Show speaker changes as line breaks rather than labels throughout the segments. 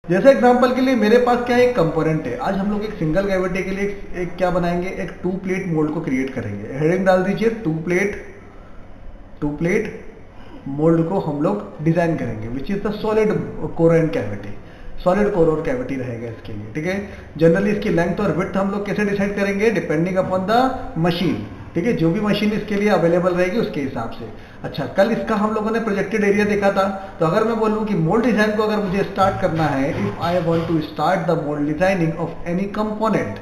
जैसे एग्जांपल के लिए मेरे पास क्या है, एक कंपोनेंट है। आज हम लोग एक सिंगल कैविटी के लिए एक क्या बनाएंगे, एक टू प्लेट मोल्ड को क्रिएट करेंगे। हेडिंग डाल दीजिए टू प्लेट मोल्ड को हम लोग डिजाइन करेंगे, which is the solid core and cavity. Solid core और कैविटी रहेगा इसके लिए, ठीक है। जनरली इसकी लेंथ और विड्थ हम लोग कैसे डिसाइड करेंगे, डिपेंडिंग अपॉन द मशीन, ठीक है। जो भी मशीन इसके लिए अवेलेबल रहेगी उसके हिसाब से। अच्छा, कल इसका हम लोगों ने प्रोजेक्टेड एरिया देखा था। तो अगर मैं बोलूं कि मोल्ड डिजाइन को अगर मुझे स्टार्ट करना है, if I want to start the mould designing of any component,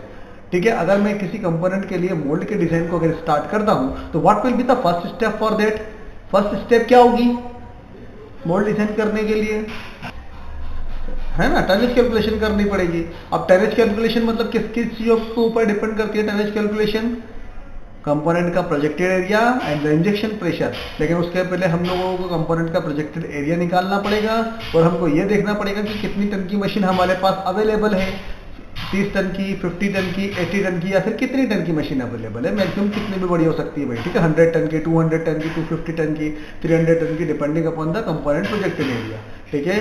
ठीक है, अगर मैं किसी कंपोनेंट के लिए मोल्ड के डिजाइन को अगर स्टार्ट करता हूं, तो what will be the first step for that. First step क्या होगी मोल्ड डिजाइन करने के लिए, है ना, टनेज कैलकुलेशन करनी पड़ेगी। अब टनेज कैलकुलेशन मतलब किस चीजों के ऊपर डिपेंड करती है टनेज कैलकुलेशन, कंपोनेंट का projected area and the injection pressure. लेकिन उसके पहले हम लोगों को कंपोनेंट का प्रोजेक्टेड एरिया निकालना पड़ेगा और हमको ये देखना पड़ेगा कि कितनी टन की मशीन हमारे पास अवेलेबल है, 30 टन की, 50 टन की, 80 टन की, या फिर कितनी टन की मशीन अवेलेबल है। मैक्सिमम कितनी भी बड़ी हो सकती है भाई, ठीक है, 100 टन की, 200 टन की, 250 टन की, 300 टन की, depending upon the component projected area, ठीक है।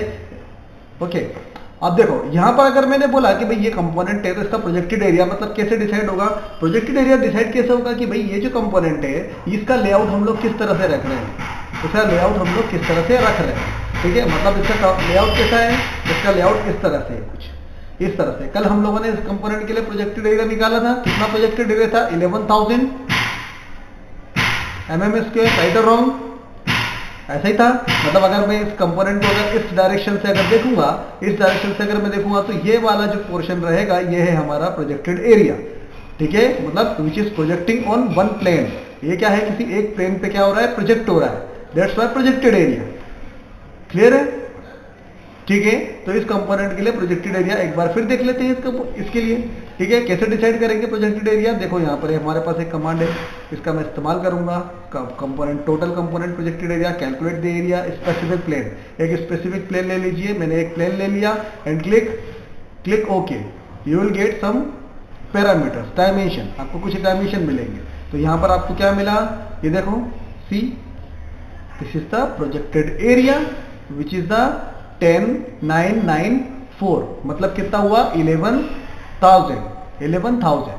ओके, अब देखो यहाँ पर अगर मैंने बोला कि भाई ये कंपोनेंट है तो इसका प्रोजेक्टेड एरिया मतलब कैसे डिसाइड होगा। प्रोजेक्टेड एरिया डिसाइड कैसे होगा कि भाई ये जो कंपोनेंट है इसका लेआउट हम लोग किस तरह से रख रहे हैं, इसका लेआउट हम लोग किस तरह से रख रहे हैं, ठीक है। मतलब इसका लेआउट कैसा है, इसका लेआउट किस तरह से है, कुछ इस तरह से। कल हम लोगों ने इस कंपोनेंट के लिए प्रोजेक्टेड एरिया निकाला था, कितना प्रोजेक्टेड एरिया था, 11,000 mm², राइट और रॉन्ग, ऐसा ही था। मतलब अगर मैं इस कंपोनेंट को अगर इस डायरेक्शन से अगर देखूंगा, इस डायरेक्शन से अगर मैं देखूंगा, तो ये वाला जो पोर्शन रहेगा ये है हमारा प्रोजेक्टेड एरिया, ठीक है। मतलब which is projecting on one plane, ये क्या है, किसी एक प्लेन पे क्या हो रहा है, प्रोजेक्ट हो रहा है, that's why projected area. Clear है, ठीक है। तो इस कंपोनेंट के लिए प्रोजेक्टेड एरिया एक बार फिर देख लेते हैं इसके लिए, ठीक है। कैसे डिसाइड करेंगे प्रोजेक्टेड एरिया, देखो यहाँ पर हमारे पास एक कमांड है, इसका मैं इस्तेमाल करूंगा। Component, total component projected area, calculate the area specific plane. एक स्पेसिफिक प्लेन ले लीजिए, मैंने एक प्लेन ले लिया and click okay. You will get some parameters, dimension, आपको कुछ डायमेंशन मिलेंगे। तो यहाँ पर आपको क्या मिला, ये देखो, see this is the projected area which is the 10,994, मतलब कितना हुआ, 11,000,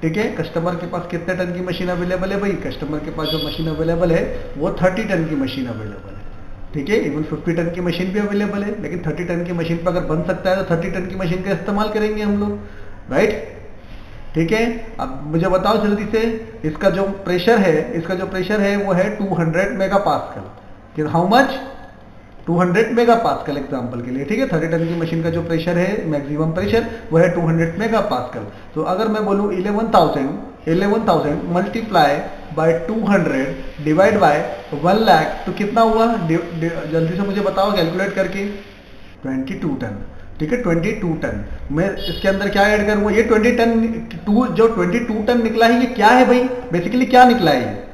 ठीक है। कस्टमर के पास कितने टन की मशीन अवेलेबल है भाई, कस्टमर के पास जो मशीन अवेलेबल है वो 30 टन की मशीन अवेलेबल है, ठीक है। इवन 50 टन की मशीन भी अवेलेबल है, लेकिन 30 टन की मशीन पर अगर बन सकता है तो 30 टन की मशीन का इस्तेमाल करेंगे हम लोग, राइट, ठीक है। अब मुझे बताओ जल्दी से, इसका जो प्रेशर है वो है 200 megapascal. How much, 200 megapascal example के लिए, ठीक है। 30 टन की मशीन का जो प्रेशर है, मैक्सिमम प्रेशर, वो है 200 मेगापास्कल। तो अगर मैं बोलूँ 11,000 multiply by 200 divide by 1 lakh, तो कितना हुआ, जल्दी से मुझे बताओ कैलकुलेट करके, 22 टन, ठीक है। 22 टन। मैं इसके अंदर क्या ऐड करूंगा, ये 22 टन निकला है, ये क्या है भाई, बेसिकली क्या निकला है,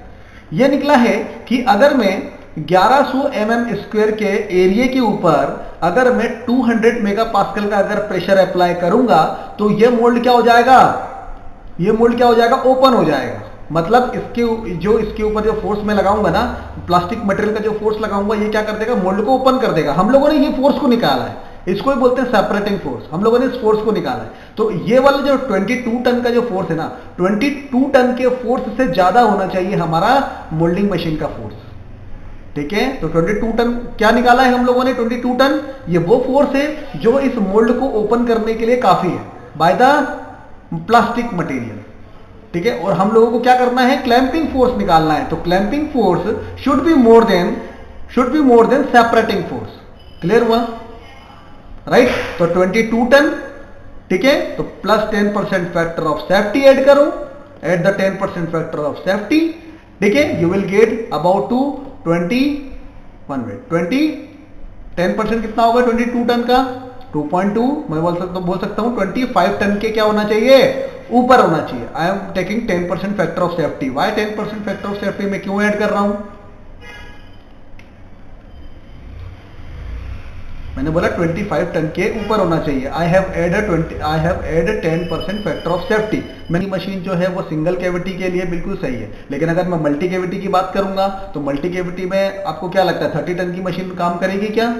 ये निकला है कि अगर मैं 1100 mm² के एरिया के ऊपर अगर मैं 200 मेगापास्कल का अगर प्रेशर अप्लाई करूंगा, तो ये मोल्ड क्या हो जाएगा, ओपन हो जाएगा। मतलब इसके ऊपर जो फोर्स मैं लगाऊंगा ना, प्लास्टिक मटेरियल का जो फोर्स लगाऊंगा, ये क्या कर देगा, मोल्ड को ओपन कर देगा। हम लोगों ने ये फोर्स को निकाला है, इसको ही बोलते हैं सेपरेटिंग फोर्स, हम लोगों ने इस फोर्स को निकाला है। तो ये वाला जो 22 टन का जो फोर्स है ना, 22 टन के फोर्स से ज्यादा होना चाहिए हमारा मोल्डिंग मशीन का फोर्स, ठीक है। तो 22 टन क्या निकाला है हम लोगों ने, 22 टन, ये वो फोर्स है जो इस मोल्ड को ओपन करने के लिए काफी है, बाय द प्लास्टिक मटेरियल, ठीक है। और हम लोगों को क्या करना है, क्लैंपिंग फोर्स निकालना है। तो clamping force should be more than separating force. Clear हुआ, राइट। तो 22 टन, ठीक है। तो plus 10% factor of safety add करो, at the 10% factor of safety, ठीक है। You will get about two 10% कितना होगा 22 टन का, 2.2, मैं बोल सकता हूं 25 टन के क्या होना चाहिए, ऊपर होना चाहिए। I am taking 10% factor of safety. Why 10% factor of safety में क्यों ऐड कर रहा हूं, मैंने बोला 25 टन के ऊपर होना चाहिए। I have added 10% factor of safety. मेरी मशीन जो है वो सिंगल कैविटी के लिए बिल्कुल सही है, लेकिन अगर मैं मल्टी कैविटी की बात करूंगा, तो मल्टी कैविटी में आपको क्या लगता है 30 टन की मशीन काम करेगी क्या,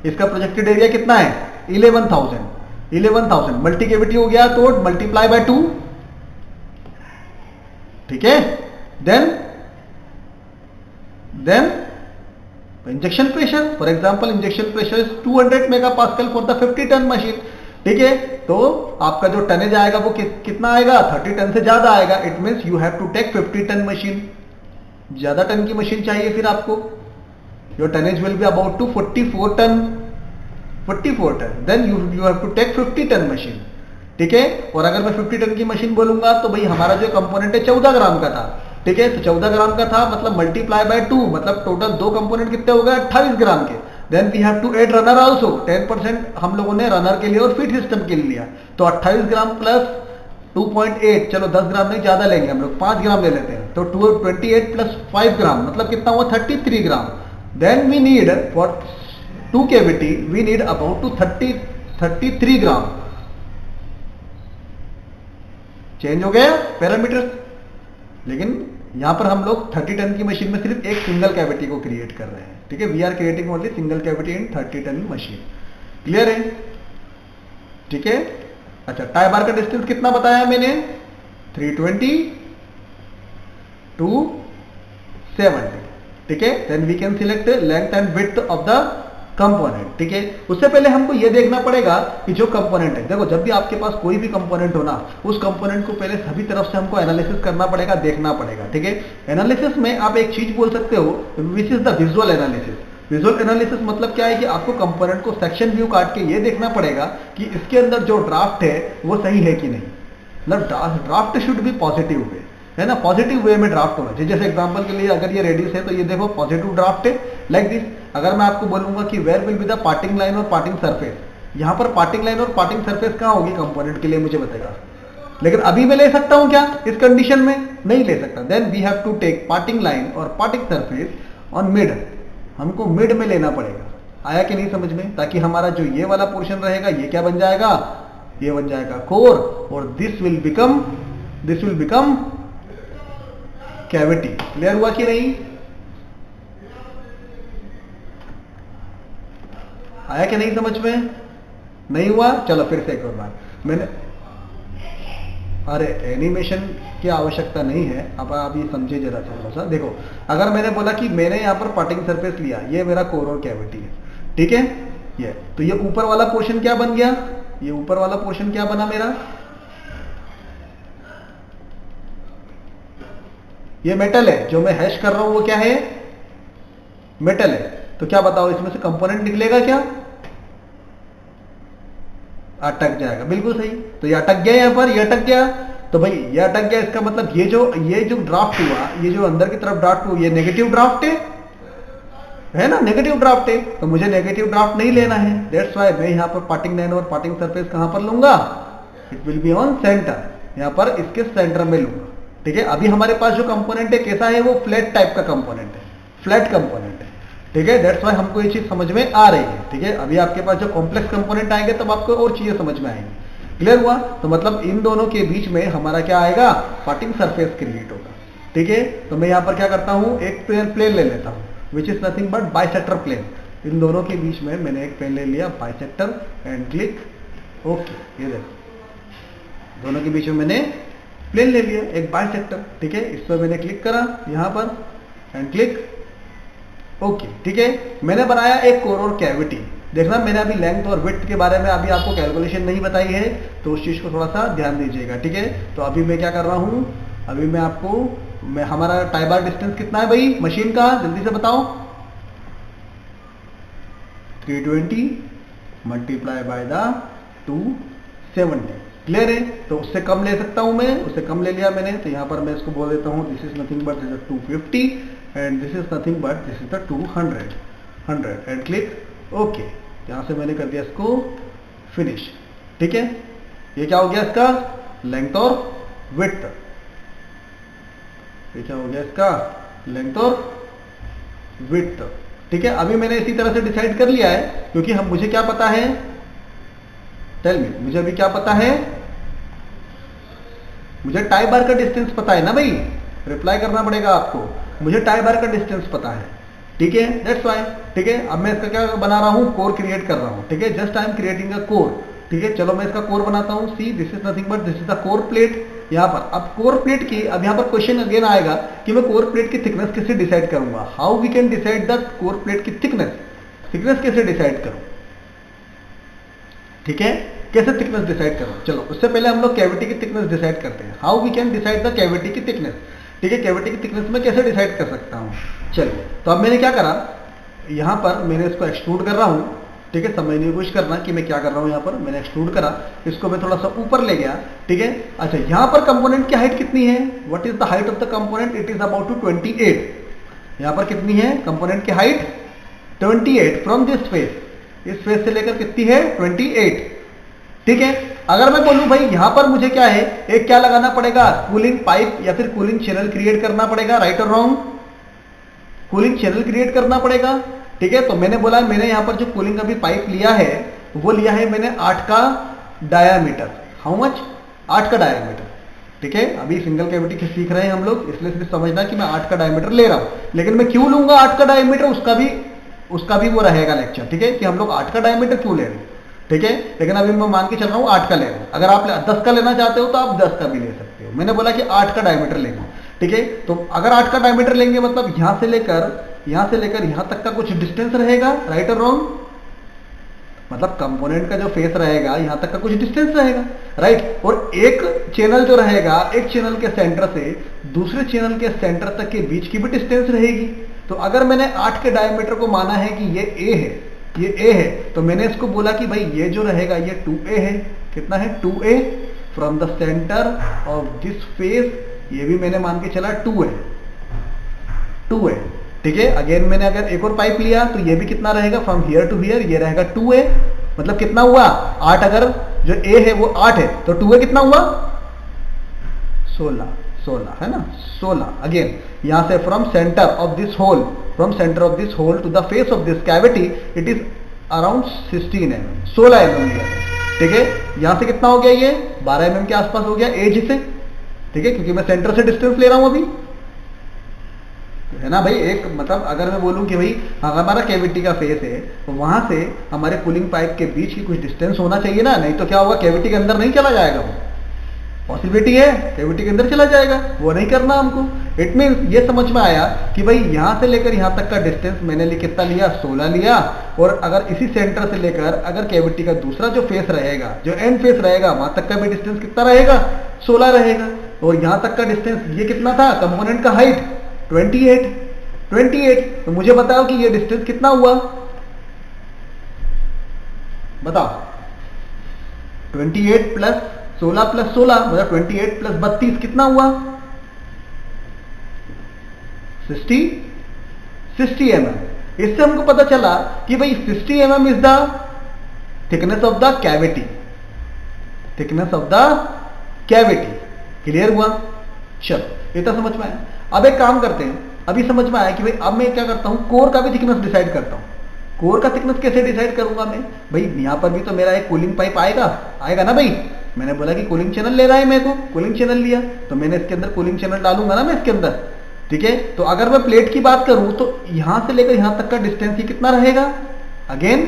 इसका प्रोजेक्टेड एरिया कितना है, 11,000 मल्टी कैविटी हो गया तो मल्टीप्लाई बाय 2, ठीक है। Then injection pressure, for example injection pressure is 200 megapascal for the 50 ton machine, ठीक है। तो आपका जो टनेज आएगा वो कितना आएगा, 30 टन से ज्यादा आएगा। It means you have to take 50 ton machine, ज्यादा टन की मशीन चाहिए फिर आपको। Your tonnage will be about to 44 ton, then you have to take 50 ton machine, ठीक है। और अगर मैं 50 टन की मशीन बोलूंगा तो भाई हमारा जो कंपोनेंट है 14 ग्राम का था, ठीक है। तो 14 ग्राम का था मतलब मल्टीप्लाई बाय 2, मतलब टोटल दो कंपोनेंट कितने हो गए, 28 ग्राम के। Then we have to add runner also, 10% हम लोगों ने रनर के लिए और फीड सिस्टम के लिए लिया। तो 28 ग्राम प्लस 2.8, चलो 10 ग्राम नहीं, ज्यादा लेंगे हम लोग, 5 ग्राम ले लेते हैं। तो 28 प्लस 5 ग्राम मतलब कितना हुआ, 33 gram. Then we need for 2 cavity we need about two 33 gram. Change हो गया पैरामीटर, लेकिन यहां पर हम लोग 30 टन की मशीन में सिर्फ एक सिंगल कैविटी को क्रिएट कर रहे हैं, ठीक है। We are creating only single cavity in 30 ton machine, clear है, ठीक है। अच्छा, टाई बार का डिस्टेंस कितना बताया मैंने, 320 to 70, ठीक है। Then we can select length and width of the component, ठीक है। उससे पहले हमको यह देखना पड़ेगा कि जो कंपोनेंट है, देखो जब भी आपके पास कोई भी कंपोनेंट हो ना, उस कंपोनेंट को पहले सभी तरफ से हमको एनालिसिस करना पड़ेगा, देखना पड़ेगा, ठीक है। एनालिसिस में आप एक चीज बोल सकते हो, which is the visual analysis. Visual analysis मतलब क्या है कि आपको कंपोनेंट को सेक्शन व्यू काट के ये देखना पड़ेगा कि इसके अंदर जो ड्राफ्ट है वो सही है कि नहीं। मतलब draft should be positive way, है ना, पॉजिटिव वे में ड्राफ्ट होना चाहिए। जैसे एग्जांपल के लिए अगर ये रेडियस है तो ये देखो पॉजिटिव ड्राफ्ट है, लाइक दिस। अगर मैं आपको बोलूंगा कि where will be the parting line और पार्टिंग सरफेस, यहां पर पार्टिंग लाइन और पार्टिंग सरफेस कहां होगी कंपोनेंट के लिए मुझे बताएगा। लेकिन अभी मैं ले सकता हूं क्या इस कंडीशन में, नहीं ले सकता। Then we have to take parting line और पार्टिंग सरफेस ऑन मिड, हमको मिड में लेना पड़ेगा। आया कि नहीं समझ में, ताकि हमारा जो ये वाला पोर्शन रहेगा ये क्या बन जाएगा, ये बन जाएगा कोर, और this will become cavity. Clear हुआ कि नहीं, आया कि नहीं समझ में, नहीं हुआ, चलो फिर से एक और बार। मैंने, अरे एनिमेशन की आवश्यकता नहीं है, अब आप ये समझे जरा थोड़ा सा। देखो अगर मैंने बोला कि मैंने यहां पर पार्टिंग सरफेस लिया, ये मेरा कोर और कैविटी है, ठीक है। ये तो ये ऊपर वाला पोर्शन क्या बन गया, ये ऊपर वाला पोर्शन क्या बना मेरा, ये मेटल है। जो मैं हैश कर रहा हूं वो क्या है, मेटल है। तो क्या बताओ इसमें से कंपोनेंट निकलेगा क्या, अटक जाएगा, बिल्कुल सही। तो ये अटक गया, यहां पर ये अटक गया, तो भाई ये अटक गया, इसका मतलब ये जो ड्राफ्ट हुआ, ये जो अंदर की तरफ ड्राफ्ट हुआ, ये नेगेटिव ड्राफ्ट है ना, नेगेटिव ड्राफ्ट है। तो मुझे नेगेटिव ड्राफ्ट नहीं लेना है, दैट्स व्हाई मैं यहां पर पार्टिंग लाइन और पार्टिंग सरफेस कहां पर लूंगा, it will be on centre, यहां पर इसके सेंटर में लूंगा, ठीक है। अभी हमारे पास जो कंपोनेंट है कैसा है, वो फ्लैट टाइप का कंपोनेंट है, फ्लैट कंपोनेंट है, ठीक है। दैट्स व्हाई हमको ये चीज समझ में आ रही है, ठीक है। अभी आपके पास जो कॉम्प्लेक्स कंपोनेंट आएंगे तब आपको और चीजें समझ में आएंगी। क्लियर हुआ, तो मतलब इन दोनों के बीच में हमारा क्या आएगा, पार्टिंग सरफेस क्रिएट होगा, ठीक है। तो मैं यहाँ पर क्या करता हूँ, एक प्लेन ले लेता हूँ, which is nothing but bisector plane. इन दोनों के बीच में मैंने एक प्लेन ले लिया, बाइसेक्टर, एंड क्लिक ओके। ये देखो दोनों के बीच में मैंने प्लेन ले लिया, एक बाइसेक्टर, ठीक है। इस पर मैंने क्लिक करा यहाँ पर एंड क्लिक ओके, ठीक है। मैंने बनाया एक कोर और कैविटी। देखना मैंने अभी लेंथ और विड्थ के बारे में अभी आपको कैलकुलेशन नहीं बताई है, तो उस चीज को थोड़ा सा ध्यान दीजिएगा, ठीक है। तो अभी मैं क्या कर रहा हूं, अभी मैं आपको हमारा टाई बार डिस्टेंस कितना है भाई मशीन का, जल्दी से बताओ, 320 मल्टीप्लाई बाय द 270, क्लियर है। तो उससे कम ले सकता हूं मैं, उससे कम ले लिया मैंने, तो यहां पर मैं इसको बोल देता हूं this is nothing but this is 250 and this is nothing but this is the 200 and click okay. यहां से मैंने कर दिया इसको फिनिश, ठीक है। ये क्या हो गया इसका लेंथ और विड्थ, ये क्या हो गया इसका लेंथ और विड्थ, ठीक है। अभी मैंने इसी तरह से डिसाइड कर लिया है, क्योंकि हम मुझे क्या पता है, टेल मी, मुझे अभी क्या पता है, मुझे टाई बार का डिस्टेंस पता है ना भाई, रिप्लाई करना पड़ेगा आपको। मुझे टाई बार का डिस्टेंस पता है, ठीक है, दैट्स वाई। ठीक है, अब मैं इसका क्या बना रहा हूँ, कोर क्रिएट कर रहा हूँ। ठीक है, just I am creating a core. ठीक है, चलो मैं इसका कोर बनाता हूँ। See this is nothing but this is the core plate. यहाँ पर अब कोर प्लेट की, अब यहाँ पर क्वेश्चन अगेन आएगा कि मैं कोर प्लेट की थिकनेस कैसे डिसाइड करूंगा। How we can decide the core plate की थिकनेस, थिकनेस कैसे डिसाइड करूं। ठीक है, कैसे थिकनेस डिसाइड करूं। चलो उससे पहले हम लोग कैविटी की थिकनेस डिसाइड करते हैं। How we can decide the cavity की थिकनेस। ठीक है, कैविटी की थिकनेस में कैसे डिसाइड कर सकता हूं। चलिए, तो अब मैंने क्या करा, यहां पर मैंने इसको एक्सट्रूड कर रहा हूं। ठीक है, समझने की कोशिश करना कि मैं क्या कर रहा हूं। यहां पर मैंने एक्सट्रूड करा, इसको मैं थोड़ा सा ऊपर ले गया। ठीक है, अच्छा यहां पर कंपोनेंट की हाइट कितनी है, what is the height of the component, it is about to 28। यहां पर कितनी है कंपोनेंट की हाइट, 28 फ्रॉम दिस फेस, इस फेस से लेकर कितनी है 28। ठीक है, अगर मैं बोलूं भाई यहां पर मुझे क्या है, एक क्या लगाना पड़ेगा, कूलिंग पाइप या फिर कूलिंग चैनल क्रिएट करना पड़ेगा, राइट और रॉन्ग, कूलिंग चैनल क्रिएट करना पड़ेगा। ठीक है, तो मैंने बोला मैंने यहां पर जो कूलिंग अभी पाइप लिया है वो लिया है मैंने 8 का डायामीटर। हाउ मच, 8 का डायामीटर। ठीक है, अभी सिंगल कैविटी सीख रहे हैं हम लोग, इसलिए सिर्फ समझना कि मैं 8 का डायमीटर ले रहा हूं। लेकिन मैं क्यों लूंगा 8 का डायमीटर, उसका भी वो रहेगा लेक्चर। ठीक है, कि हम लोग 8 का डायमीटर क्यों ले रहे हैं। ठीक है, लेकिन अभी मैं मान के चल रहा हूं 8 का ले रहा हूं। अगर आप 10 का लेना चाहते हो तो आप 10 का भी ले सकते हो। मैंने बोला कि 8 का डायमीटर लेंगे। ठीक है, तो अगर 8 का डायमीटर लेंगे मतलब यहां से लेकर यहां तक का कुछ डिस्टेंस रहेगा, राइट और रॉन्ग, मतलब कंपोनेंट का जो फेस रहेगा यहां तक का कुछ डिस्टेंस रहेगा, राइट। और एक चैनल जो रहेगा, एक चैनल के सेंटर से दूसरे चैनल के सेंटर तक के बीच की भी डिस्टेंस रहेगी। तो अगर मैंने 8 के डायमीटर को माना है कि ये ए है, ये ए है, तो मैंने इसको बोला कि भाई ये जो रहेगा ये 2a है। कितना है 2a from the centre of this face, ये भी मैंने मान के चला 2 है, 2 है। ठीक है, अगेन मैंने अगर एक और पाइप लिया तो ये भी कितना रहेगा, फ्रॉम हियर टू हियर, ये रहेगा 2a। मतलब कितना हुआ 8, अगर जो a है वो 8 है तो 2a कितना हुआ 16 है ना, 16। अगेन यहां से from centre of this hole, from centre of this hole to the face of this cavity it is around 16 mm, 16 mm। ठीक है, यहां से कितना हो गया, ये 12 mm के आसपास हो गया एज से। ठीक है, क्योंकि मैं सेंटर से डिस्टेंस ले रहा हूं अभी, है ना भाई। एक मतलब अगर मैं बोलूं कि भाई हमारा कैविटी का फेस है तो वहां से हमारे कूलिंग पाइप के बीच की कुछ डिस्टेंस होना चाहिए ना, नहीं तो क्या होगा, कैविटी के अंदर नहीं चला जाएगा। वो पॉसिबिलिटी है कैविटी के अंदर चला जाएगा, वो नहीं करना हमको। इट मीन्स ये समझ में आया कि भाई यहां से लेकर यहां तक का डिस्टेंस मैंने कितना लिया, 16 लिया। और अगर इसी सेंटर से लेकर अगर कैविटी का दूसरा जो फेस रहेगा, जो एंड फेस रहेगा, वहां तक का भी डिस्टेंस कितना रहेगा, 16 रहेगा। और यहां तक का डिस्टेंस ये कितना था, कंपोनेंट का हाइट 28। तो मुझे बताओ कि ये डिस्टेंस कितना हुआ, बताओ। 28 प्लस 16 प्लस 16 मतलब 28 प्लस 32 कितना हुआ 60 mm। इससे हमको पता चला कि भाई 60 mm is the thickness of the cavity, thickness of the cavity. Clear हुआ, चलो इतना समझ में आया। अब एक काम करते हैं, अभी समझ में आया कि भाई अब मैं क्या करता हूं, कोर का भी थिकनेस डिसाइड करता हूं। कोर का थिकनेस कैसे डिसाइड करूंगा मैं, भाई यहां पर भी तो मेरा एक कूलिंग पाइप आएगा ना भाई। मैंने बोला कि कूलिंग चैनल ले रहा है मेरे को, कूलिंग चैनल लिया तो मैंने इसके अंदर कूलिंग चैनल डालूंगा ना मैं इसके अंदर। ठीक है, तो अगर मैं प्लेट की बात करूं तो यहां से लेकर यहां तक का डिस्टेंस ही कितना रहेगा, again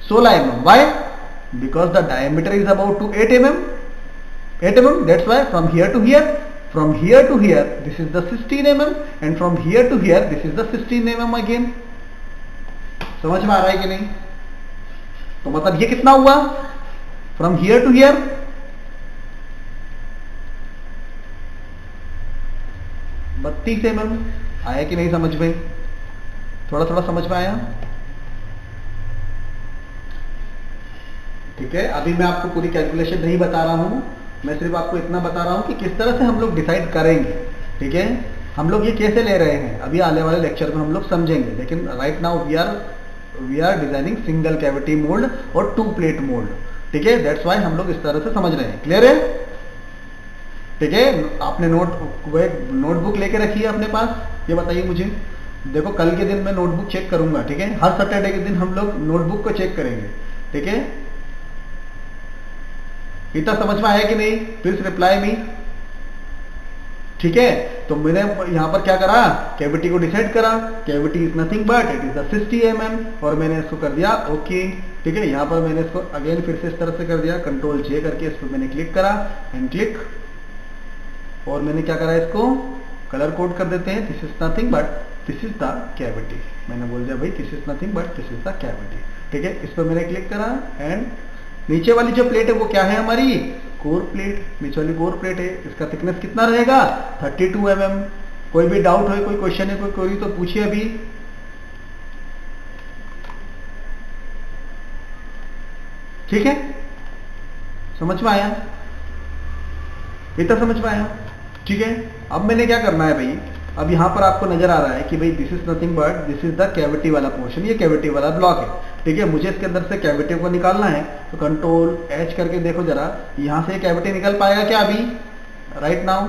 16 mm। Why, because the diameter is about to 8 mm, that's why from here to here, from here to here this is the 16 mm and from here to here this is the 16 mm again। समझ में आ रहा है कि नहीं। तो मतलब ये कितना हुआ from here to here, बत्तीस mm। आया कि नहीं समझ में, थोड़ा थोड़ा समझ में आया। ठीक है, अभी मैं आपको पूरी कैलकुलेशन नहीं बता रहा हूं, मैं सिर्फ आपको इतना बता रहा हूं कि किस तरह से हम लोग डिसाइड करेंगे। ठीक है, हम लोग ये कैसे ले रहे हैं अभी आने वाले लेक्चर में हम लोग समझेंगे, लेकिन right now we are designing single cavity mould और 2 प्लेट मोल्ड। ठीक है, दैट्स वाई हम लोग इस तरह से समझ रहे हैं। क्लियर है। ठीक है, आपने नोटबुक लेके रखी है अपने पास, ये बताइए मुझे। देखो कल के दिन मैं नोटबुक चेक करूंगा। ठीक है, हर सैटरडे के दिन हम लोग नोटबुक को चेक करेंगे। ठीक है, इतना समझ में आया कि नहीं, प्लीज रिप्लाई मी। ठीक है, तो मैंने यहाँ पर क्या करा, कैविटी को डिसाइड करा, cavity is nothing but it is the 60 mm, और मैंने इसको कर दिया ओके। ठीक है, यहाँ पर मैंने इसको अगेन फिर से इस तरह से कर दिया, कंट्रोल जे करके इस पर मैंने क्लिक करा एंड क्लिक, और मैंने क्या करा, इसको कलर कोड कर देते हैं, this is nothing but this is the cavity. मैंने बोल दिया भाई this is nothing but this is the cavity. ठीक है, इस पर मैंने क्लिक करा एंड नीचे वाली जो प्लेट है वो क्या है हमारी, कोर प्लेट, नीचे वाली कोर प्लेट है। इसका थिकनेस कितना रहेगा, 32 mm। कोई भी डाउट हो, कोई क्वेश्चन है, कोई क्वेरी तो पूछिए अभी। ठीक है, समझ में आया, इतना समझ में आया। ठीक है, अब मैंने क्या करना है भाई, अब यहां पर आपको नजर आ रहा है कि भाई this is nothing but this is the cavity वाला पोर्शन, ये कैविटी वाला ब्लॉक है। ठीक है, मुझे इसके अंदर से कैविटी को निकालना है, तो कंट्रोल एच करके देखो जरा, यहां से कैविटी निकल पाएगा क्या अभी, राइट नाउ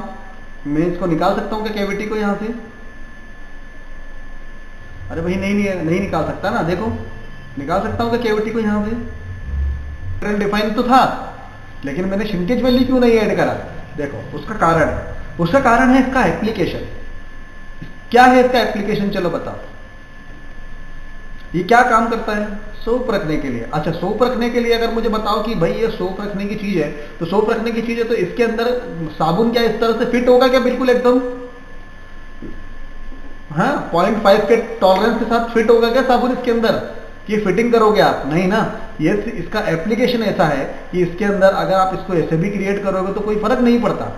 मैं इसको निकाल सकता हूं क्या कैविटी को यहां से, अरे भाई नहीं निकाल सकता ना, देखो निकाल सकता हूं क्या कैविटी को यहां से, डिफाइन तो था, लेकिन मैंने श्रिंकेज वैल्यू क्यों नहीं ऐड करा, देखो उसका कारण है इसका एप्लीकेशन। क्या है इसका एप्लीकेशन, चलो बताओ, ये क्या काम करता है, सोप रखने के लिए। अच्छा, सोप रखने के लिए अगर मुझे बताओ कि भाई ये सोप रखने की चीज है, तो सोप रखने की चीज है तो इसके अंदर साबुन क्या इस तरह से फिट होगा क्या, बिल्कुल एकदम, हाँ 0.5 के टॉलरेंस के साथ फिट होगा क्या साबुन इसके अंदर, कि फिटिंग करोगे आप, नहीं ना। ये इसका एप्लीकेशन ऐसा है कि इसके अंदर अगर आप इसको ऐसे भी क्रिएट करोगे तो कोई फर्क नहीं पड़ता,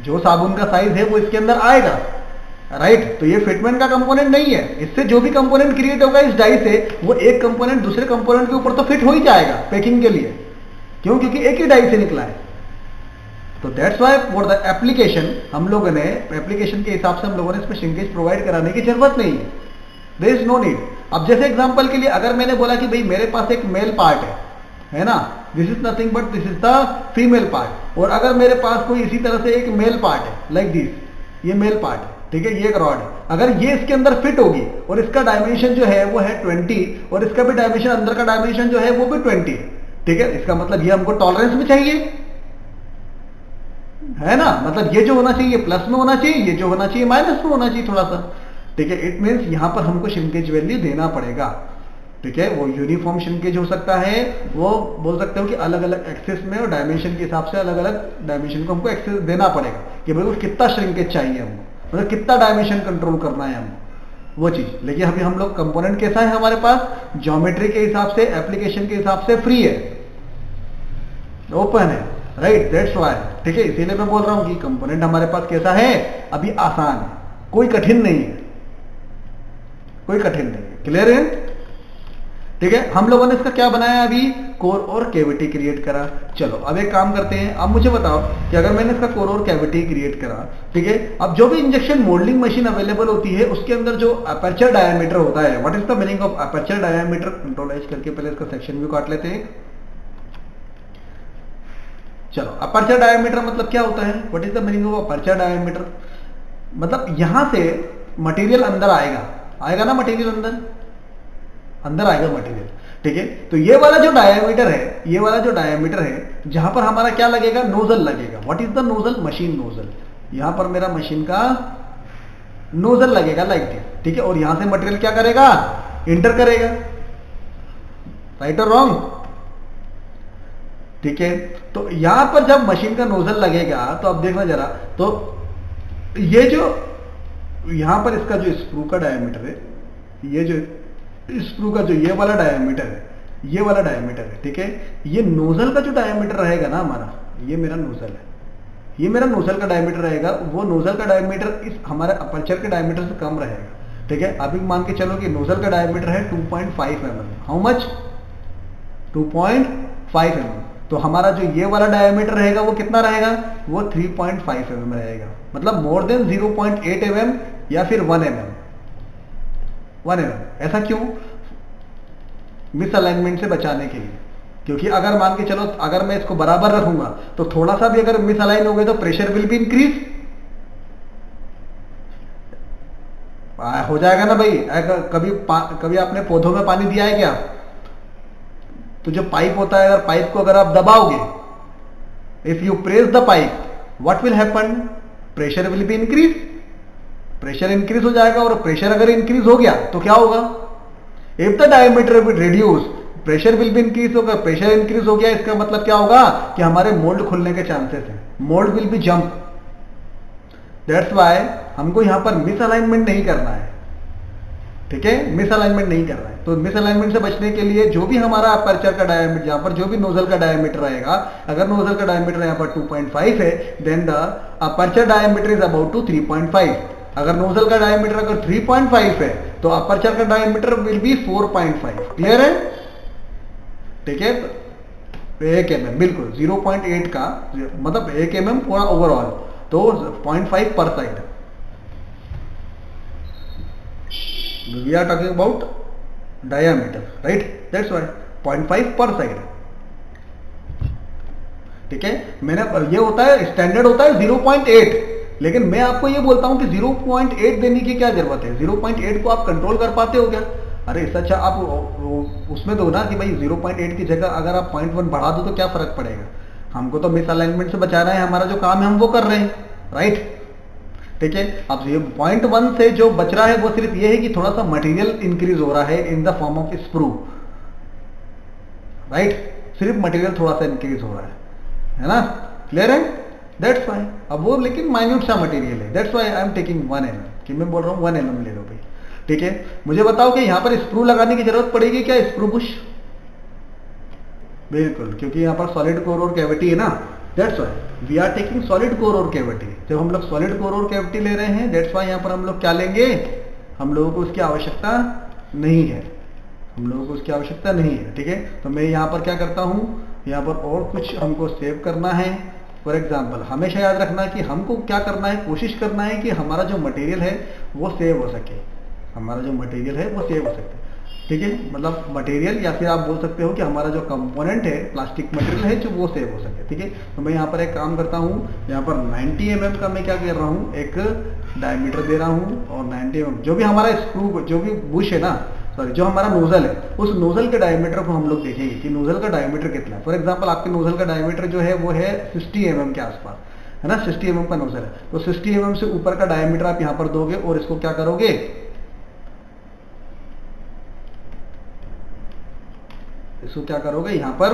जो साबुन का साइज है वो इसके अंदर आएगा, राइट। तो ये फिटमेंट का कंपोनेंट नहीं है, इससे जो भी कंपोनेंट क्रिएट होगा इस डाई से, वो एक कंपोनेंट दूसरे कंपोनेंट के ऊपर तो फिट हो ही जाएगा पैकिंग के लिए, क्यों, क्योंकि एक ही डाई से निकला है। तो that's why for the application, हम लोगों ने एप्लीकेशन के हिसाब से हम लोगों ने इसमें श्रिंकेज प्रोवाइड कराने की जरूरत नहीं है, देयर इज नो नीड। अब जैसे एग्जांपल के लिए अगर मैंने बोला कि भाई मेरे पास एक मेल पार्ट है ना, this is nothing but this is the female part, और अगर मेरे पास कोई इसी तरह से एक मेल पार्ट है लाइक दिस, ये मेल पार्ट है, ठीक है, ये एक रॉड है, अगर ये इसके अंदर फिट होगी और इसका डायमेंशन जो है वो है 20, और इसका भी डायमेंशन, अंदर का डायमेंशन जो है वो भी 20, ठीक है, इसका मतलब ये हमको टॉलरेंस में चाहिए, है ना, मतलब ये जो होना चाहिए प्लस में होना चाहिए, ये जो होना चाहिए माइनस में होना चाहिए थोड़ा सा। ठीक है, इट मीन्स यहां पर हमको श्रिंकेज वैल्यू देना पड़ेगा। ठीक है, वो यूनिफॉर्म श्रिंकेज हो सकता है, वो बोल सकते हो कि अलग अलग एक्सेस में और डायमेंशन के हिसाब से अलग अलग डायमेंशन को हमको एक्सेस देना पड़ेगा कि भाई वो कितना श्रिंकेज चाहिए हमको, मतलब कितना डायमेंशन कंट्रोल करना है हमको, वो चीज। लेकिन अभी हम लोग कंपोनेंट कैसा है हमारे पास, ज्योमेट्री के हिसाब से, एप्लीकेशन के हिसाब से फ्री है, ओपन है, राइट, दैट्स व्हाई। ठीक है, इसीलिए मैं बोल रहा हूं कि कंपोनेंट हमारे पास कैसा है, अभी आसान है, कोई कठिन नहीं है, कोई कठिन नहीं है, क्लियर है। ठीक है, हम लोगों ने इसका क्या बनाया अभी, कोर और कैविटी क्रिएट करा। चलो अब एक काम करते हैं, अब मुझे बताओ कि अगर मैंने इसका कोर और कैविटी क्रिएट करा, ठीक है, अब जो भी इंजेक्शन मोल्डिंग मशीन अवेलेबल होती है उसके अंदर जो अपर्चर डायमीटर होता है, what is the meaning of aperture diameter, control H करके पहले इसका सेक्शन व्यू काट लेते हैं। चलो, अपर्चर डायमीटर मतलब क्या होता है, what is the meaning of aperture diameter, मतलब यहां से मटेरियल अंदर आएगा ना, मटेरियल अंदर आएगा मटेरियल। ठीक है, तो ये वाला जो डायमीटर है, ये वाला जो डायमीटर है, जहां पर हमारा क्या लगेगा, नोजल लगेगा। What is the nozzle, machine nozzle, यहां पर मेरा मशीन का नोजल लगेगा लाइक दिस। ठीक है, और यहां से मटेरियल क्या करेगा, इंटर करेगा, राइट और रॉन्ग। ठीक है, तो यहां पर जब मशीन का नोजल लगेगा तो अब देखना जरा, तो ये जो यहां पर इसका जो स्क्रू का डायमीटर है, ये जो स्क्रू का जो ये वाला डायमीटर है, ये वाला डायमीटर है, ठीक है, ये नोजल का जो डायमीटर रहेगा ना हमारा, ये मेरा नोजल है, ये मेरा नोजल का डायमीटर रहेगा, वो नोजल का डायमीटर इस हमारे अपर्चर के डायमीटर से कम रहेगा। ठीक है, अभी मान के चलो कि नोजल का डायमीटर है 2.5 mm, हाउ मच, 2.5 mm, तो हमारा जो ये वाला डायमीटर रहेगा वो कितना रहेगा, वो 3.5 mm रहेगा, मतलब मोर देन 0.8 mm या फिर 1 mm, 1 mm। ऐसा क्यों, मिसअलाइनमेंट से बचाने के लिए, क्योंकि अगर मान के चलो अगर मैं इसको बराबर रखूंगा तो थोड़ा सा भी अगर मिसअलाइन हो गए तो प्रेशर विल बी इंक्रीज, हो जाएगा ना भाई। कभी आपने पौधों में पानी दिया है क्या, तो जो पाइप होता है, अगर पाइप को अगर आप दबाओगे, if you press the pipe, what will happen, pressure will be increase, pressure increase हो जाएगा, और प्रेशर अगर इंक्रीज हो गया तो क्या होगा, if the diameter will reduce pressure will be increase होगा, प्रेशर इंक्रीज हो गया इसका मतलब क्या होगा कि हमारे मोल्ड खुलने के चांसेस हैं, mould will be jump. That's why हमको यहां पर मिस अलाइनमेंट नहीं करना है, ठीक है, मिस अलाइनमेंट नहीं करना है। तो मिस अलाइनमेंट से बचने के लिए जो भी हमारा अपर्चर का डायमीटर, यहां पर जो भी नोजल का डायमीटर रहेगा, अगर नोजल का डायमीटर यहां पर 2.5 है, then the aperture diameter is about to 3.5। अगर नोजल का डायमीटर अगर 3.5 है तो अपर्चर का डायमीटर विल बी 4.5। क्लियर है, ठीक है, 1 mm बिल्कुल 0.8 का मतलब 1 mm पूरा ओवरऑल, तो 0.5 per side. We are talking about diameter, right, that's why 0.5 per side, ठीक है। मैंने ये होता है स्टैंडर्ड होता है 0.8, लेकिन मैं आपको ये बोलता हूं कि 0.8 देने की क्या जरूरत है, 0.8 को आप कंट्रोल कर पाते हो क्या? अरे इससे अच्छा आप उसमें दो ना कि भाई 0.8 की जगह अगर आप 0.1 बढ़ा दो तो क्या फर्क पड़ेगा, हमको तो मिस अलाइनमेंट से बचाना है, हमारा जो काम है हम वो कर रहे हैं, राइट, ठीक है। अब 0.1 से जो बच रहा है वो सिर्फ ये है कि थोड़ा सा मटेरियल इंक्रीज हो रहा है in the form of sprue, right, सिर्फ मटेरियल थोड़ा सा इंक्रीज हो रहा है ना, क्लियर है, दैट्स वाई। अब वो लेकिन माइन्यूट सा मटेरियल है, that's why I am taking 1 mm, कि मैं बोल रहा हूँ 1 mm ले लो भाई, ठीक है। मुझे बताओ कि यहां पर स्क्रू लगाने की जरूरत पड़ेगी क्या, स्क्रू बुश, बिल्कुल, क्योंकि यहां पर सॉलिड कोर और कैविटी है ना, that's why we are taking solid core और कैविटी। जब हम लोग सॉलिड कोर और कैविटी ले रहे हैं, दैट्स वाई यहां पर हम लोग क्या लेंगे, हम लोगों को उसकी आवश्यकता नहीं है, हम लोगों को उसकी आवश्यकता नहीं है, ठीक है। तो मैं यहां पर क्या करता हूं, यहां पर और कुछ हमको सेव करना है। फॉर एग्जाम्पल हमेशा याद रखना कि हमको क्या करना है, कोशिश करना है कि हमारा जो मटेरियल है वो सेव हो सके, हमारा जो मटेरियल है वो सेव हो सके, ठीक है, मतलब मटेरियल, या फिर आप बोल सकते हो कि हमारा जो कंपोनेंट है, प्लास्टिक मटेरियल है, जो वो सेव हो सके, ठीक है। तो मैं यहाँ पर एक काम करता हूँ, यहाँ पर 90 mm का मैं क्या कर रहा हूँ, एक डायमीटर दे रहा हूँ, और 90 mm जो भी हमारा स्क्रू, जो भी बुश है ना, सॉरी जो हमारा नोजल है, उस नोजल के डायमीटर को हम लोग देखेंगे कि नोजल का डायमीटर कितना है। फॉर एग्जांपल आपके नोजल का डायमीटर जो है वो है 60 mm के आसपास, है ना, 60 mm का नोजल है, तो 60 mm से ऊपर का डायमीटर आप यहाँ पर दोगे, और इसको क्या करोगे, इसको क्या करोगे, यहाँ पर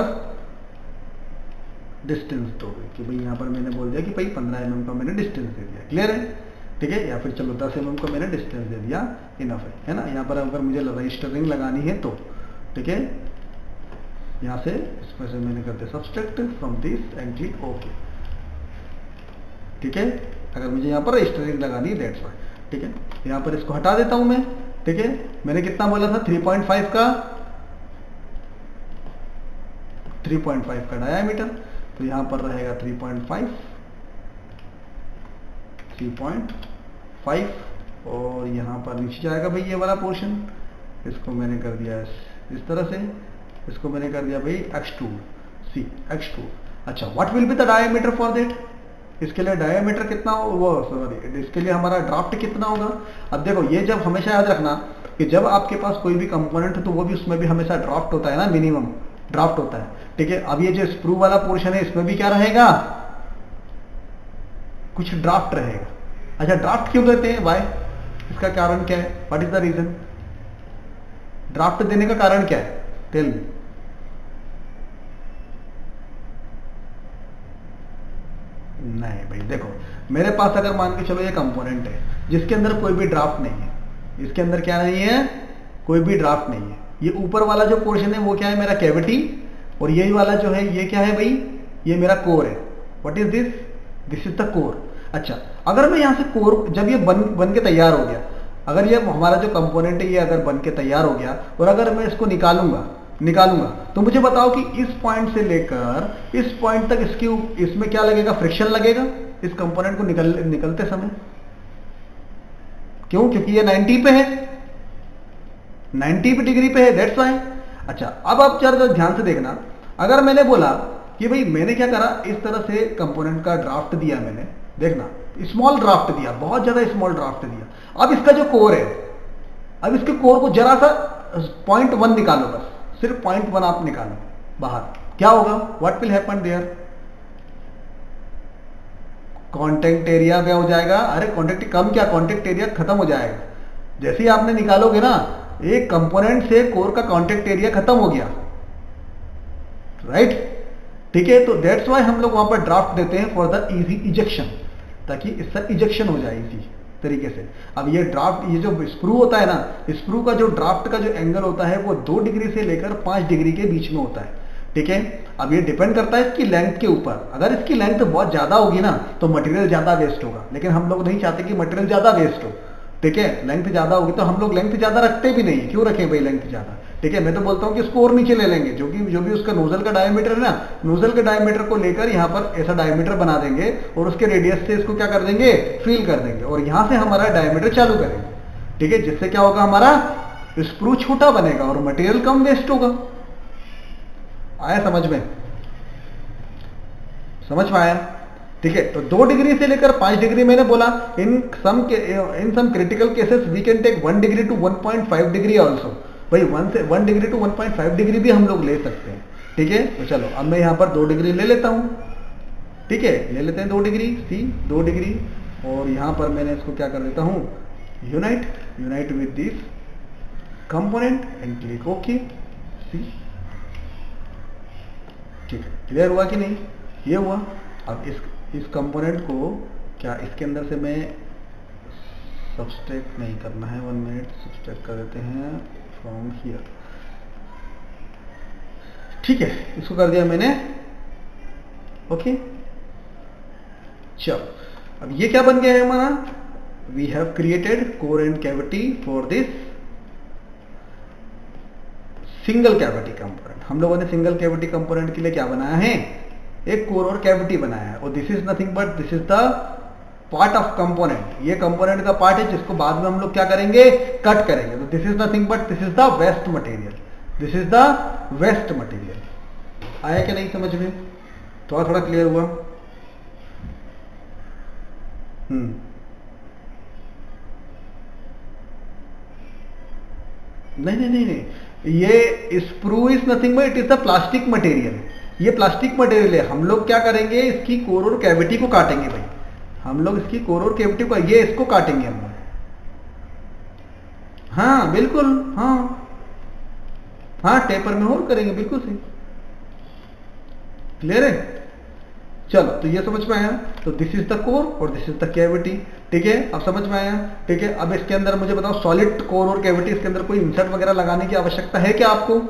डिस्टेंस दोगे, कि भाई यहाँ पर मैंने बोल दिया कि भाई 15 mm का मैंने डिस्टेंस दे दिया, क्लियर है, ठीक है, या फिर चलो 10 mm का मैंने डिस्टेंस दे दिया, इनफ है ना। यहाँ पर अगर मुझे रजिस्टरिंग लगानी है तो, ठीक है, यहाँ से इसमें से मैंने कर दिया subtract from this and click okay, ठीक है, अगर मुझे यहाँ पर रजिस्टरिंग लगानी है, दैट्स वाई, ठीक है। यहाँ पर इसको हटा देता हूँ मैं, ठीक है, मैंने कितना बोला था, 3.5 का, 3.5 का डायामीटर, तो यहां पर रहेगा 3.5, और यहां पर नीचे जाएगा भाई ये वाला पोर्शन, इसको मैंने कर दिया इस तरह से, इसको मैंने कर दिया भाई x2 सी x2। अच्छा, what will be the diameter for that, इसके लिए डायमीटर कितना हो, वो सॉरी इसके लिए हमारा ड्राफ्ट कितना होगा। अब देखो ये जब हमेशा याद रखना कि जब आपके पास कोई भी कंपोनेंट है तो वो भी उसमें भी हमेशा ड्राफ्ट होता है ना, मिनिमम ड्राफ्ट होता है, ठीक है। अब ये जो स्क्रू वाला पोर्शन है इसमें भी क्या रहेगा, कुछ ड्राफ्ट रहेगा। अच्छा, ड्राफ्ट क्यों देते हैं, वाई, इसका कारण क्या है, what is the reason, draft देने का कारण क्या है, टेल मी। नहीं भाई देखो, मेरे पास अगर मान के चलो ये कंपोनेंट है जिसके अंदर कोई भी ड्राफ्ट नहीं है, इसके अंदर क्या नहीं है, कोई भी ड्राफ्ट नहीं है, ये ऊपर वाला जो पोर्शन है वो क्या है, मेरा कैविटी, और यही वाला जो है ये क्या है भाई, ये मेरा कोर है। What is this, this is the core. अच्छा, अगर मैं यहां से कोर, जब ये बन के तैयार हो गया, अगर ये हमारा जो कंपोनेंट है ये अगर बन के तैयार हो गया, और अगर मैं इसको निकालूंगा तो मुझे बताओ कि इस पॉइंट से लेकर इस पॉइंट तक इसमें क्या लगेगा, फ्रिक्शन लगेगा इस कंपोनेंट को निकलते समय, क्यों, क्योंकि ये 90 पे है, 90 डिग्री पे है, दैट्स व्हाई। अच्छा, अब आप जरा ध्यान से देखना, अगर मैंने बोला कि भाई मैंने क्या करा, इस तरह से कंपोनेंट का ड्राफ्ट दिया मैंने, देखना स्मॉल ड्राफ्ट दिया, बहुत ज्यादा स्मॉल ड्राफ्ट दिया। अब इसका जो कोर है, अब इसके कोर को जरा सा 0.1 निकालो, बस सिर्फ 0.1 आप निकालो बाहर, क्या होगा, what will happen there, contact area क्या हो जाएगा, अरे कॉन्टेक्ट कम क्या, कॉन्टेक्ट एरिया खत्म हो जाएगा। जैसे ही आपने निकालोगे ना, एक कंपोनेंट से कोर का कॉन्टेक्ट एरिया खत्म हो गया, राइट। ठीक है, तो दैट्स वाई हम लोग वहां पर ड्राफ्ट देते हैं फॉर द इजी इजेक्शन, ताकि इसका इजेक्शन हो जाए इसी तरीके से। अब ये ड्राफ्ट, ये जो स्प्रू होता है ना, स्प्रू का जो ड्राफ्ट का जो एंगल होता है वो 2 डिग्री से लेकर 5 डिग्री के बीच में होता है। ठीक है, अब ये डिपेंड करता है इसकी लेंथ के ऊपर। अगर इसकी लेंथ बहुत ज्यादा होगी ना तो मटेरियल ज्यादा वेस्ट होगा, लेकिन हम लोग नहीं चाहते कि मटेरियल ज्यादा वेस्ट हो। ठीक है, लेंथ ज्यादा होगी तो हम लोग लेंथ ज्यादा रखते भी नहीं है, क्यों रखें भाई लेंथ ज्यादा। ठीक है, मैं तो बोलता हूँ कि इसको और नीचे ले लेंगे, जो भी उसका नोजल का डायमीटर है ना, नोजल के डायमीटर को लेकर यहाँ पर ऐसा डायमीटर बना देंगे और उसके रेडियस से इसको क्या कर देंगे, फिल कर देंगे, और यहाँ से हमारा डायमीटर चालू करेंगे। ठीक है, जिससे क्या होगा, हमारा स्क्रू छोटा बनेगा और मटेरियल कम वेस्ट होगा। आया समझ में, समझ में आया। ठीक है, तो 2 डिग्री से लेकर 5 डिग्री मैंने बोला। In some critical cases we can take 1 degree to 1.5 degree also. भाई 1 डिग्री टू 1.5 डिग्री भी हम लोग ले सकते हैं। ठीक है, तो चलो अब मैं यहां पर 2 डिग्री ले लेता हूं। ठीक है, ले लेते हैं 2 डिग्री, सी 2 डिग्री, और यहां पर मैंने इसको क्या कर देता हूं, unite with this component and click okay. See ठीक है, क्लियर हुआ कि नहीं, ये हुआ। अब इस कंपोनेंट को क्या इसके अंदर से मैं सब्सट्रैक्ट नहीं करना है, 1 मिनट, सब्सट्रैक्ट कर देते हैं फ्रॉम हियर। ठीक है, इसको कर दिया मैंने, ओके। चलो अब ये क्या बन गया है हमारा, we have created core and cavity for this single cavity component. हम लोगों ने सिंगल कैविटी कंपोनेंट के लिए क्या बनाया है, एक कोर और कैविटी बनाया है, और this is nothing but this is the part of component. ये कंपोनेंट का पार्ट है जिसको बाद में हम लोग क्या करेंगे, कट करेंगे। तो this is nothing but this is the waste material, this is the waste material. आया कि नहीं समझ में, थोड़ा थोड़ा क्लियर हुआ। नहीं, ये sprue is nothing but it is the plastic material. ये प्लास्टिक मटेरियल है। हम लोग क्या करेंगे, इसकी कोर और कैविटी को काटेंगे भाई, हम लोग इसकी कोर और कैविटी को, ये इसको काटेंगे हम लोग। हाँ बिल्कुल, हाँ टेपर में और करेंगे, बिल्कुल सही, क्लियर है। चलो तो ये समझ में आया। तो दिस इज द कोर और दिस इज द कैविटी। ठीक है, अब समझ में आया। ठीक है, अब इसके अंदर मुझे बताओ, सॉलिड कोर और कैविटी, इसके अंदर कोई इंसर्ट वगैरह लगाने की आवश्यकता है क्या आपको,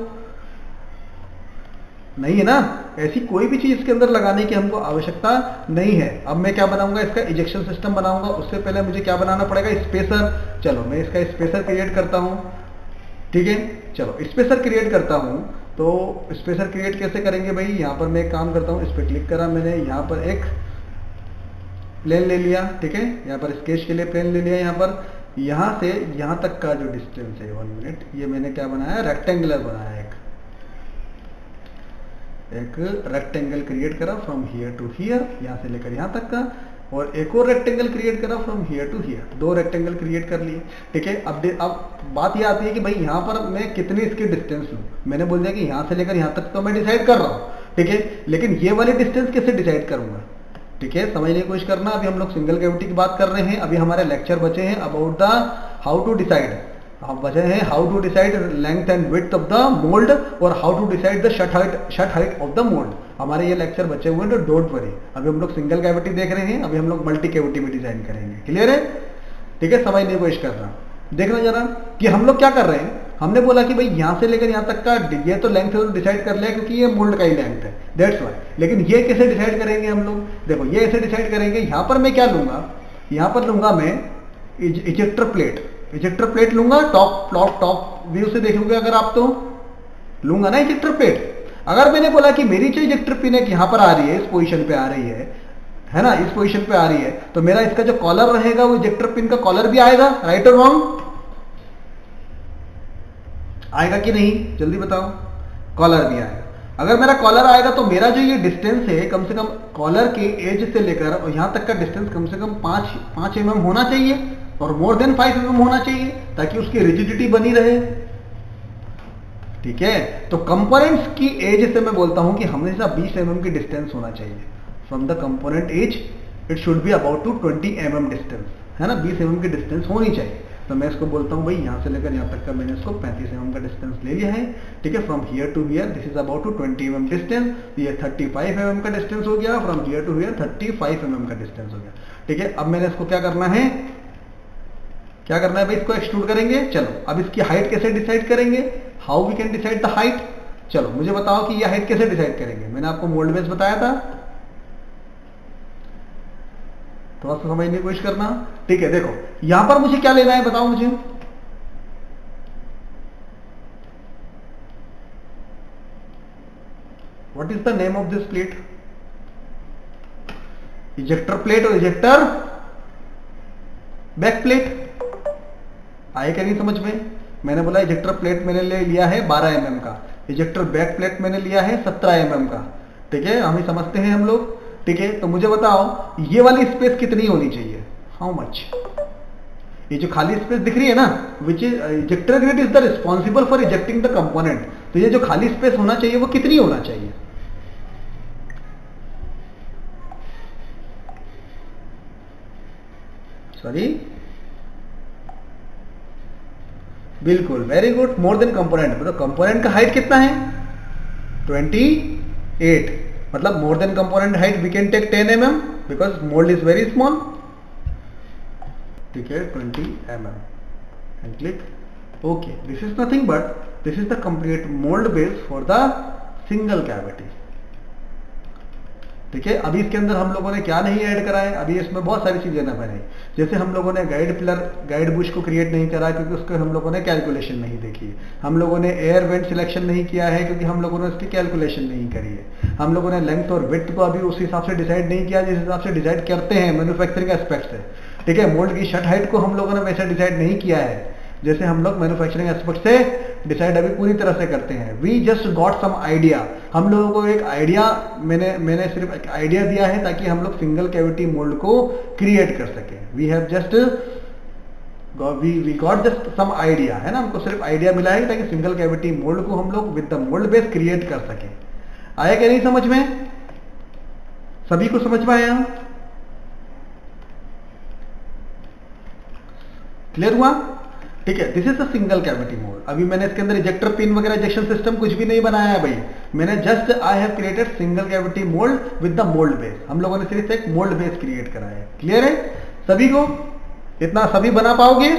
नहीं है ना। ऐसी कोई भी चीज इसके अंदर लगाने की हमको आवश्यकता नहीं है। अब मैं क्या बनाऊंगा, इसका इजेक्शन सिस्टम बनाऊंगा। उससे पहले मुझे क्या बनाना पड़ेगा, स्पेसर। चलो मैं इसका स्पेसर क्रिएट करता हूं। ठीक है, चलो स्पेसर क्रिएट करता हूं। तो स्पेसर क्रिएट कैसे करेंगे भाई, यहां पर मैं एक काम करता हूं, इस पर क्लिक करा मैंने, यहां पर एक प्लेन ले लिया। ठीक है, यहां पर स्केच के लिए प्लेन ले लिया। यहां पर यहां से यहां तक का जो डिस्टेंस है, 1 मिनट, ये मैंने क्या बनाया, रेक्टेंगुलर बनाया, एक रेक्टेंगल क्रिएट करा फ्रॉम हियर टू हियर, यहां से लेकर यहां तक का, और एक और रेक्टेंगल क्रिएट करा from here to here. 2 rectangle create कर लिए। ठीक है, अब बात ये आती है कि भाई यहां पर मैं कितनी इसकी डिस्टेंस लूं। मैंने बोल दिया कि यहां से लेकर यहां तक तो मैं डिसाइड कर रहा हूं। ठीक है, लेकिन ये वाली डिस्टेंस कैसे डिसाइड करूंगा। ठीक है, समझने की कोशिश करना। अभी हम लोग सिंगल कैविटी की बात कर रहे हैं। अभी हमारे लेक्चर बचे हैं about the how to decide, अब बचे हैं how to decide length and width of the mould और how to decide the shut height of the mould. हमारे ये लेक्चर बचे हुए हैं, तो डोंट वरी। अभी हम लोग सिंगल कैविटी देख रहे हैं, अभी हम लोग मल्टी कैविटी में डिजाइन करेंगे। क्लियर है, ठीक है, समझने की कोशिश कर रहा हूं। देखना जरा कि हम लोग क्या कर रहे हैं। हमने बोला कि भाई यहां से लेकर यहां तक का ये तो लेंथ है, तो डिसाइड कर लिया क्योंकि ये मोल्ड का ही लेंथ है, दैट्स वाई। लेकिन ये कैसे डिसाइड करेंगे हम लोग, देखो ये ऐसे डिसाइड करेंगे। यहां पर मैं क्या लूंगा, यहां पर लूंगा मैं इजेक्टर प्लेट। इजेक्टर प्लेट लूंगा, टॉप व्यू से देखोगे अगर आप, तो लूंगा ना इजेक्टर प्लेट। अगर मैंने बोला कि मेरी जो इजेक्टर पिन है यहां पर आ रही है, इस पोजीशन पे आ रही है ना, इस पोजीशन पे आ रही है, तो मेरा इसका जो कॉलर रहेगा वो इजेक्टर पिन का कॉलर भी आएगा, राइट और रॉन्ग, आएगा कि नहीं जल्दी बताओ। कॉलर भी आएगा। अगर मेरा कॉलर आएगा तो मेरा जो ये डिस्टेंस है, कम से कम कॉलर के एज से लेकर और यहां तक का डिस्टेंस कम से कम 5 mm होना चाहिए, और मोर देन 5 mm होना चाहिए, ताकि उसकी रिजिडिटी बनी रहे। ठीक है, तो कंपोनेंट्स की एज से मैं बोलता हूं कि हमेशा 20 mm की डिस्टेंस होना चाहिए from the component as it should be about to 20 mm distance, है ना, 20 mm की डिस्टेंस होनी चाहिए। तो मैं इसको बोलता हूँ भाई यहाँ से लेकर यहाँ तक का मैंने इसको 35 mm का डिस्टेंस ले लिया है, ठीक है। From here to here this is about to 20 mm distance, ये 35 mm का डिस्टेंस हो गया, from here to here 35 mm का डिस्टेंस हो गया, ठीक है। अब मैंने इसको क्या करना है, क्या करना है भाई, इसको एक्सट्रूड करेंगे। चलो अब इसकी हाइट कैसे डिसाइड करेंगे, how we can decide the height. चलो मुझे बताओ कि ये हाइट कैसे डिसाइड करेंगे। मैंने आपको मोल्ड बेस बताया था, थोड़ा सा समझने की कोशिश करना, ठीक है। देखो यहां पर मुझे क्या लेना है, बताओ मुझे। What is the name of this plate, ejector plate और इजेक्टर बैक प्लेट। आए क्या नहीं समझ में। मैंने बोला इजेक्टर प्लेट मैंने ले लिया है 12 mm का, इजेक्टर बैक प्लेट मैंने लिया है 17 mm का, ठीक है। हम ही समझते हैं हम लोग, ठीक है। तो मुझे बताओ ये वाली स्पेस कितनी होनी चाहिए, हाउ मच। ये जो खाली स्पेस दिख रही है ना, which is ejector grid is the responsible for ejecting the component, तो ये जो खाली स्पेस होना चाहिए वो कितनी होना चाहिए। सॉरी, बिल्कुल, very good, more than component. मतलब कंपोनेंट का हाइट कितना है 28, मतलब more than component height we can take 10 mm because mold is very small, ठीक है, 20 mm and click okay. This is nothing but this is the complete mold base for the single cavity, ठीक है। अभी इसके अंदर हम लोगों ने क्या नहीं ऐड करा है, अभी इसमें बहुत सारी चीजें ना बनाई। जैसे हम लोगों ने गाइड पिलर, गाइड बुश को क्रिएट नहीं करा क्योंकि उसको हम लोगों ने कैलकुलेशन नहीं देखी। हम लोगों ने एयर वेंट सिलेक्शन नहीं किया है क्योंकि हम लोगों ने उसकी कैलकुलेशन नहीं करी है। हम लोगों ने लेंथ और विड्थ को अभी उस हिसाब से डिसाइड नहीं किया जिस हिसाब से डिसाइड करते हैं मैन्युफैक्चरिंग एस्पेक्ट से, ठीक है। मोल्ड की शट हाइट को हम लोगों ने वैसे डिसाइड नहीं किया है जैसे हम लोग मैन्युफैक्चरिंग एस्पेक्ट से डिसाइड अभी पूरी तरह से करते हैं। We just got some idea, हम लोगों को एक आइडिया, मैंने सिर्फ एक आइडिया दिया है ताकि हम लोग सिंगल कैविटी मोल्ड को क्रिएट कर सके। We have just we got just some idea, है ना, हमको सिर्फ आइडिया मिला है ताकि सिंगल कैविटी मोल्ड को हम लोग with the mould base create कर सके। आया क्या नहीं समझ में, सभी को समझ में आया, क्लियर हुआ, ठीक है। This is a single cavity mould. अभी मैंने इसके अंदर इजेक्टर पिन वगैरह इजेक्शन सिस्टम कुछ भी नहीं बनाया है भाई, मैंने just I have created single cavity mould with the mould base. हम लोगों ने सिर्फ एक मोल्ड बेस क्रिएट करा है, क्लियर है सभी को, इतना सभी बना पाओगे।